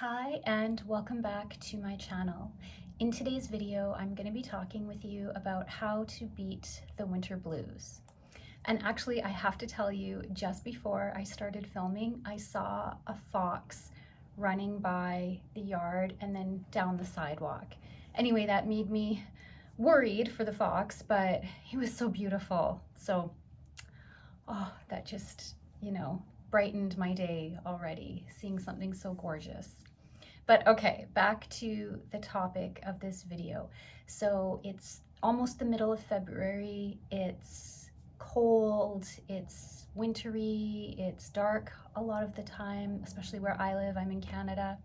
Hi and welcome back to my channel. In today's video, I'm going to be talking with you about how to beat the winter blues. And actually, I have to tell you, just before I started filming, I saw a fox running by the yard and then down the sidewalk. Anyway, that made me worried for the fox, but he was so beautiful. So, that just, brightened my day already, seeing something so gorgeous. But okay, back to the topic of this video. So it's almost the middle of February, it's cold, it's wintry, it's dark a lot of the time, especially where I live. I'm in Canada.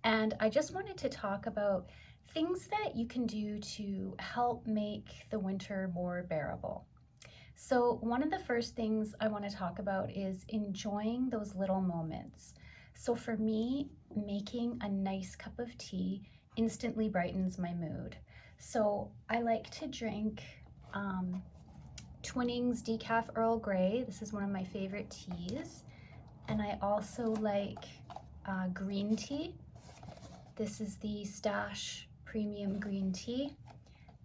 And I just wanted to talk about things that you can do to help make the winter more bearable. So one of the first things I want to talk about is enjoying those little moments. So for me, making a nice cup of tea instantly brightens my mood. So I like to drink Twinings Decaf Earl Grey. This is one of my favorite teas. And I also like green tea. This is the Stash Premium Green Tea.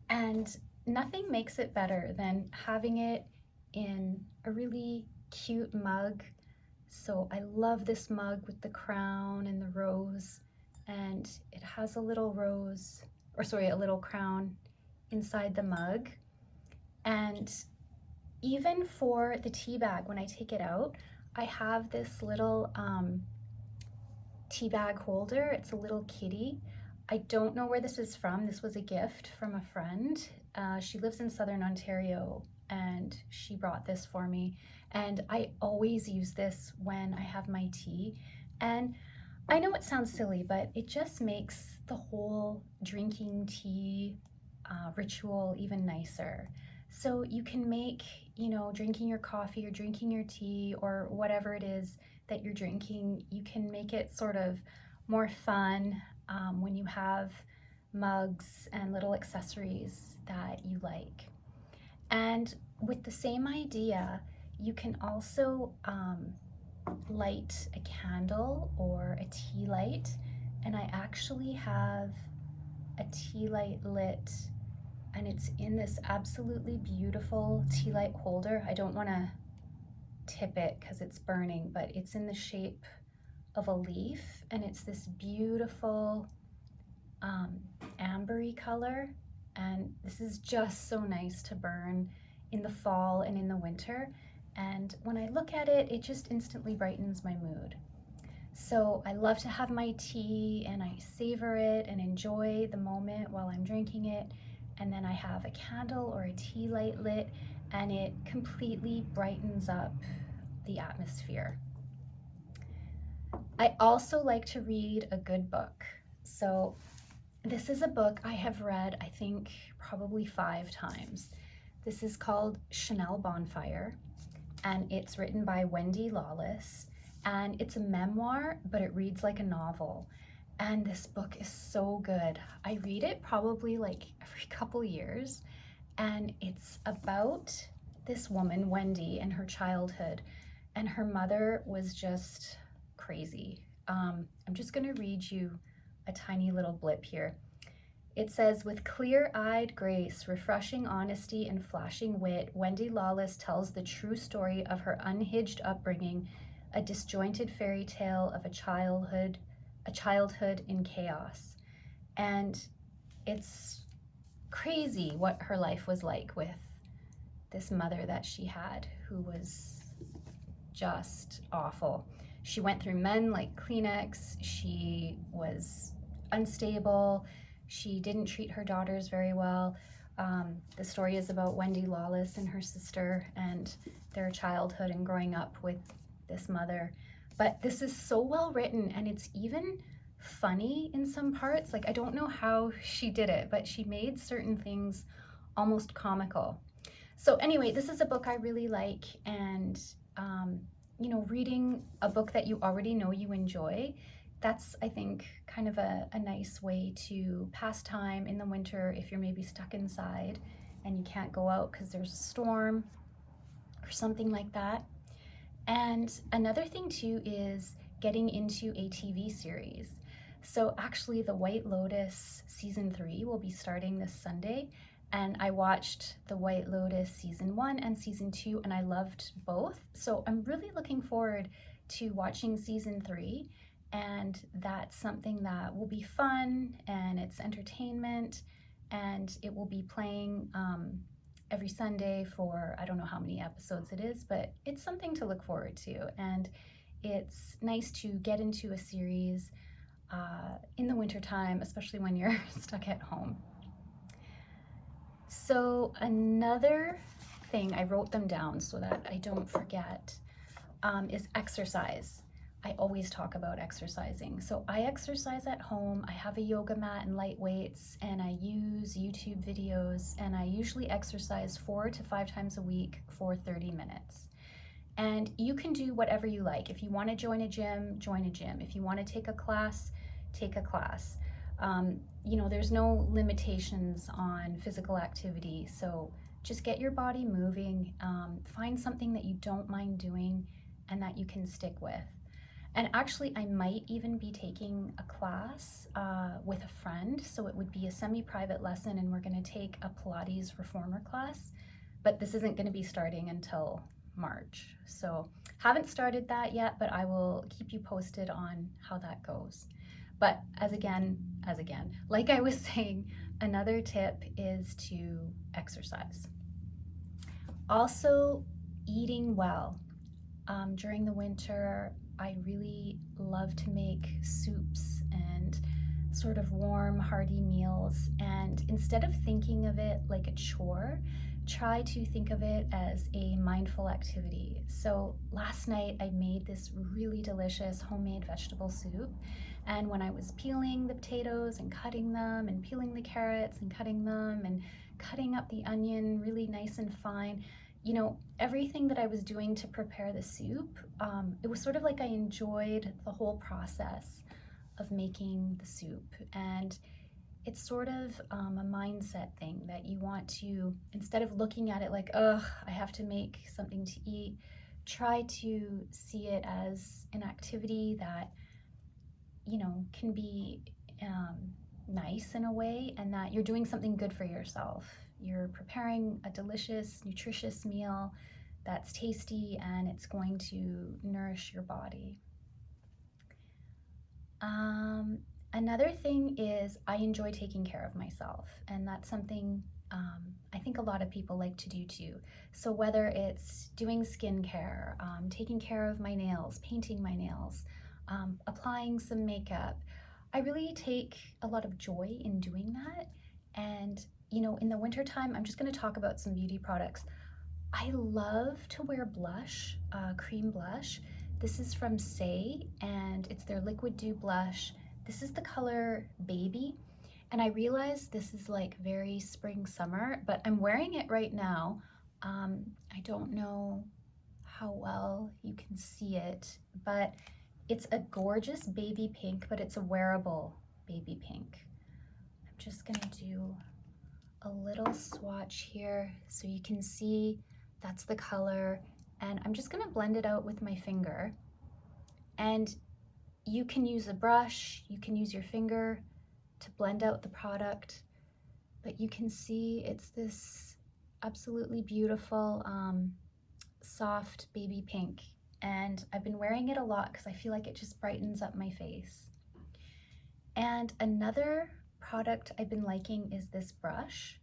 And nothing makes it better than having it in a really cute mug. So I love this mug with the crown and the rose, and it has a little a little crown inside the mug. And even for the tea bag, when I take it out, I have this little tea bag holder. It's a little kitty. I don't know where this is from. This was a gift from a friend. She lives in Southern Ontario and she brought this for me. And I always use this when I have my tea. And I know it sounds silly, but it just makes the whole drinking tea ritual even nicer. So you can make, drinking your coffee or drinking your tea or whatever it is that you're drinking, you can make it sort of more fun when you have mugs and little accessories that you like. And with the same idea, you can also light a candle or a tea light. And I actually have a tea light lit, and it's in this absolutely beautiful tea light holder. I don't want to tip it because it's burning, but it's in the shape of a leaf, and it's this beautiful ambery color, and this is just so nice to burn in the fall and in the winter. And when I look at it, it just instantly brightens my mood. So I love to have my tea and I savor it and enjoy the moment while I'm drinking it. And then I have a candle or a tea light lit, and it completely brightens up the atmosphere. I also like to read a good book. So this is a book I have read, I think, probably 5 times. This is called Chanel Bonfire, and it's written by Wendy Lawless, and it's a memoir, but it reads like a novel. And this book is so good. I read it probably like every couple years, and it's about this woman, Wendy, and her childhood, and her mother was just crazy. I'm just gonna read you a tiny little blip here. It says, with clear-eyed grace, refreshing honesty, and flashing wit, Wendy Lawless tells the true story of her unhinged upbringing, a disjointed fairy tale of a childhood in chaos. And it's crazy what her life was like with this mother that she had, who was just awful. She went through men like Kleenex. She was unstable. She didn't treat her daughters very well. The story is about Wendy Lawless and her sister and their childhood and growing up with this mother. But this is so well written, and it's even funny in some parts. Like, I don't know how she did it, but she made certain things almost comical. So anyway, this is a book I really like, and reading a book that you already know you enjoy, that's, I think, kind of a nice way to pass time in the winter if you're maybe stuck inside and you can't go out because there's a storm or something like that. And another thing too is getting into a TV series. So actually the White Lotus season 3 will be starting this Sunday, and I watched the White Lotus season 1 and season 2 and I loved both. So I'm really looking forward to watching season 3, and that's something that will be fun and it's entertainment, and it will be playing every Sunday for, I don't know how many episodes it is, but it's something to look forward to. And it's nice to get into a series in the wintertime, especially when you're stuck at home. So another thing, I wrote them down so that I don't forget, is exercise. I always talk about exercising. So I exercise at home. I have a yoga mat and light weights, and I use YouTube videos, and I usually exercise 4 to 5 times a week for 30 minutes. And you can do whatever you like. If you want to join a gym, join a gym. If you want to take a class, take a class. There's no limitations on physical activity. So just get your body moving. Find something that you don't mind doing and that you can stick with. And actually, I might even be taking a class with a friend. So it would be a semi-private lesson, and we're going to take a Pilates reformer class. But this isn't going to be starting until March. So haven't started that yet, but I will keep you posted on how that goes. But as again, like I was saying, another tip is to exercise. Also, eating well. During the winter, I really love to make soups and sort of warm, hearty meals. And instead of thinking of it like a chore, try to think of it as a mindful activity. So last night I made this really delicious homemade vegetable soup. And when I was peeling the potatoes and cutting them, and peeling the carrots and cutting them, and cutting up the onion really nice and fine, everything that I was doing to prepare the soup, it was sort of like I enjoyed the whole process of making the soup. And it's sort of a mindset thing that you want to, instead of looking at it like, ugh, I have to make something to eat, try to see it as an activity that, can be nice in a way, and that you're doing something good for yourself. You're preparing a delicious, nutritious meal that's tasty, and it's going to nourish your body. Another thing is I enjoy taking care of myself, and that's something I think a lot of people like to do too. So whether it's doing skincare, taking care of my nails, painting my nails, applying some makeup, I really take a lot of joy in doing that. And in the wintertime, I'm just going to talk about some beauty products. I love to wear blush, cream blush. This is from Saie, and it's their Liquid Dew blush. This is the color Baby, and I realize this is like very spring summer, but I'm wearing it right now. I don't know how well you can see it, but it's a gorgeous baby pink, but it's a wearable baby pink. I'm just gonna do a little swatch here so you can see that's the color, and I'm just gonna blend it out with my finger. And you can use a brush, you can use your finger to blend out the product, but you can see it's this absolutely beautiful, soft baby pink. And I've been wearing it a lot because I feel like it just brightens up my face. And another product I've been liking is this brush.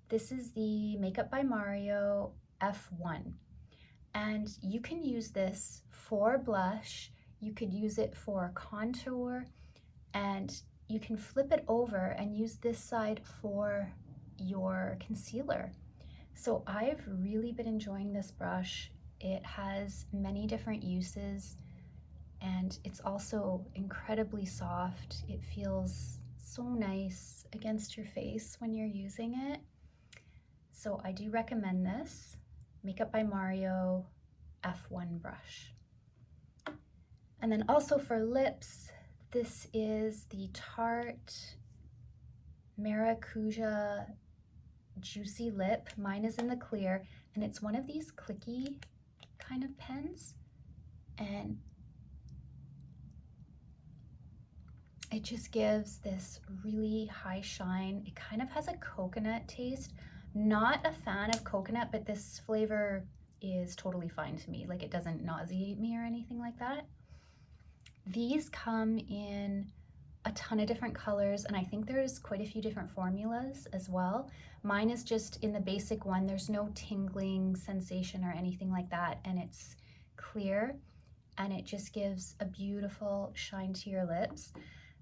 This is the Makeup by Mario F1. And you can use this for blush, you could use it for contour, and you can flip it over and use this side for your concealer. So I've really been enjoying this brush. It has many different uses, and it's also incredibly soft. It feels so nice against your face when you're using it. So I do recommend this Makeup by Mario F1 brush. And then also for lips, this is the Tarte Maracuja Juicy Lip. Mine is in the clear, and it's one of these clicky kind of pens. And It just gives this really high shine. It kind of has a coconut taste. Not a fan of coconut, but this flavor is totally fine to me. Like, it doesn't nauseate me or anything like that. These come in a ton of different colors, and I think there's quite a few different formulas as well. Mine is just in the basic one. There's no tingling sensation or anything like that, and it's clear, and it just gives a beautiful shine to your lips.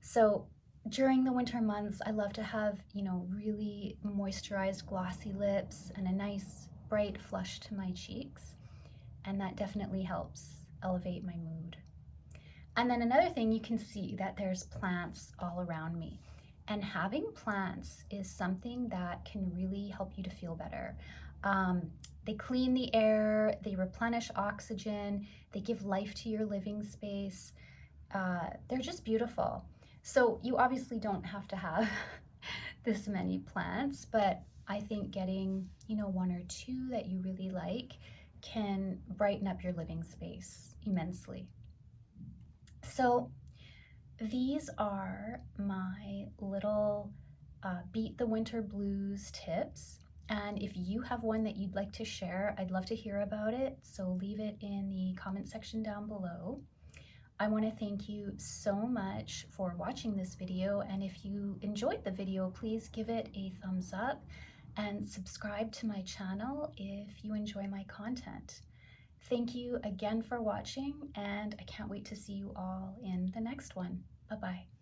So during the winter months, I love to have, you know, really moisturized, glossy lips and a nice bright flush to my cheeks, and that definitely helps elevate my mood. And then another thing, you can see that there's plants all around me. And having plants is something that can really help you to feel better. They clean the air, they replenish oxygen, they give life to your living space. They're just beautiful. So you obviously don't have to have this many plants, but I think getting, you know, one or two that you really like can brighten up your living space immensely. So these are my little beat the winter blues tips. And if you have one that you'd like to share, I'd love to hear about it. So leave it in the comment section down below. I want to thank you so much for watching this video. And if you enjoyed the video, please give it a thumbs up and subscribe to my channel if you enjoy my content. Thank you again for watching, and I can't wait to see you all in the next one. Bye-bye.